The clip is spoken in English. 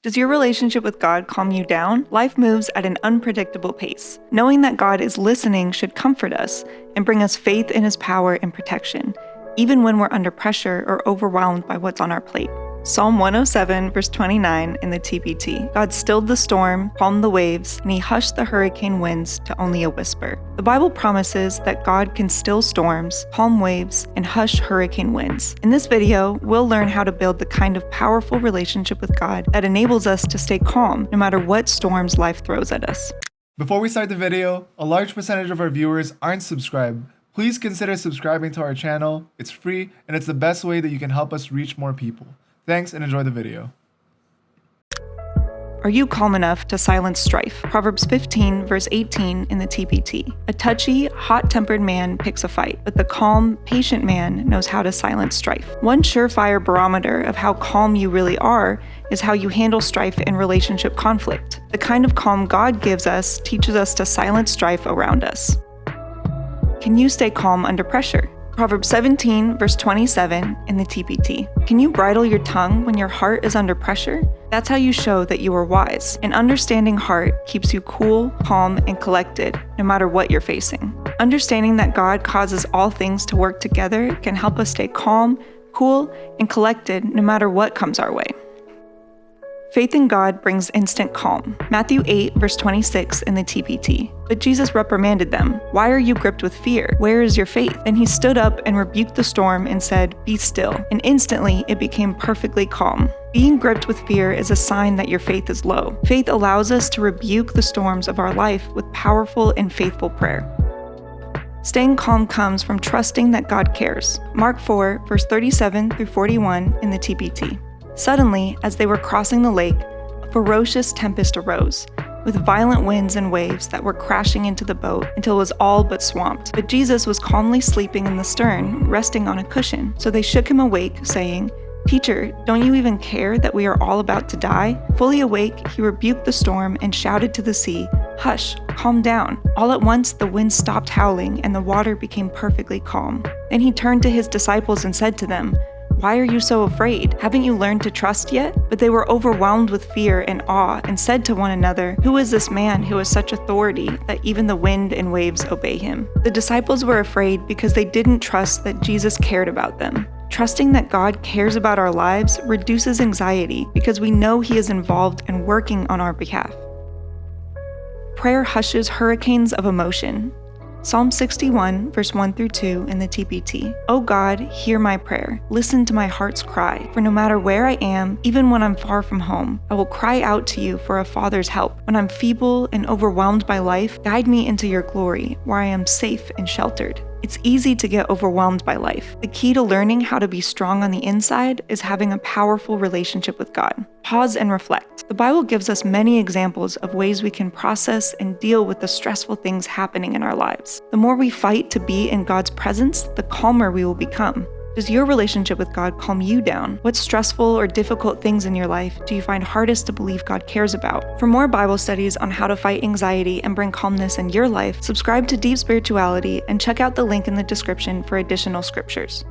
Does your relationship with God calm you down? Life moves at an unpredictable pace. Knowing that God is listening should comfort us and bring us faith in His power and protection, even when we're under pressure or overwhelmed by what's on our plate. Psalm 107, verse 29 in the TPT. God stilled the storm, calmed the waves, and He hushed the hurricane winds to only a whisper. The Bible promises that God can still storms, calm waves, and hush hurricane winds. In this video, we'll learn how to build the kind of powerful relationship with God that enables us to stay calm no matter what storms life throws at us. Before we start the video, a large percentage of our viewers aren't subscribed. Please consider subscribing to our channel. It's free, and it's the best way that you can help us reach more people. Thanks and enjoy the video. Are you calm enough to silence strife? Proverbs 15, verse 18 in the TPT. A touchy, hot-tempered man picks a fight, but the calm, patient man knows how to silence strife. One surefire barometer of how calm you really are is how you handle strife and relationship conflict. The kind of calm God gives us teaches us to silence strife around us. Can you stay calm under pressure? Proverbs 17, verse 27 in the TPT. Can you bridle your tongue when your heart is under pressure? That's how you show that you are wise. An understanding heart keeps you cool, calm, and collected, no matter what you're facing. Understanding that God causes all things to work together can help us stay calm, cool, and collected no matter what comes our way. Faith in God brings instant calm. Matthew 8, verse 26 in the TPT. But Jesus reprimanded them. Why are you gripped with fear? Where is your faith? Then He stood up and rebuked the storm and said, Be still. And instantly it became perfectly calm. Being gripped with fear is a sign that your faith is low. Faith allows us to rebuke the storms of our life with powerful and faithful prayer. Staying calm comes from trusting that God cares. Mark 4, verse 37 through 41 in the TPT. Suddenly, as they were crossing the lake, a ferocious tempest arose, with violent winds and waves that were crashing into the boat until it was all but swamped. But Jesus was calmly sleeping in the stern, resting on a cushion. So they shook him awake, saying, Teacher, don't you even care that we are all about to die? Fully awake, he rebuked the storm and shouted to the sea, Hush, calm down. All at once the wind stopped howling and the water became perfectly calm. Then he turned to his disciples and said to them, Why are you so afraid? Haven't you learned to trust yet? But they were overwhelmed with fear and awe and said to one another, Who is this man who has such authority that even the wind and waves obey him? The disciples were afraid because they didn't trust that Jesus cared about them. Trusting that God cares about our lives reduces anxiety because we know He is involved and working on our behalf. Prayer hushes hurricanes of emotion. Psalm 61, verse 1 through 2 in the TPT. O God, hear my prayer. Listen to my heart's cry. For no matter where I am, even when I'm far from home, I will cry out to you for a father's help. When I'm feeble and overwhelmed by life, guide me into your glory, where I am safe and sheltered. It's easy to get overwhelmed by life. The key to learning how to be strong on the inside is having a powerful relationship with God. Pause and reflect. The Bible gives us many examples of ways we can process and deal with the stressful things happening in our lives. The more we fight to be in God's presence, the calmer we will become. Does your relationship with God calm you down? What stressful or difficult things in your life do you find hardest to believe God cares about? For more Bible studies on how to fight anxiety and bring calmness in your life, subscribe to Deep Spirituality and check out the link in the description for additional scriptures.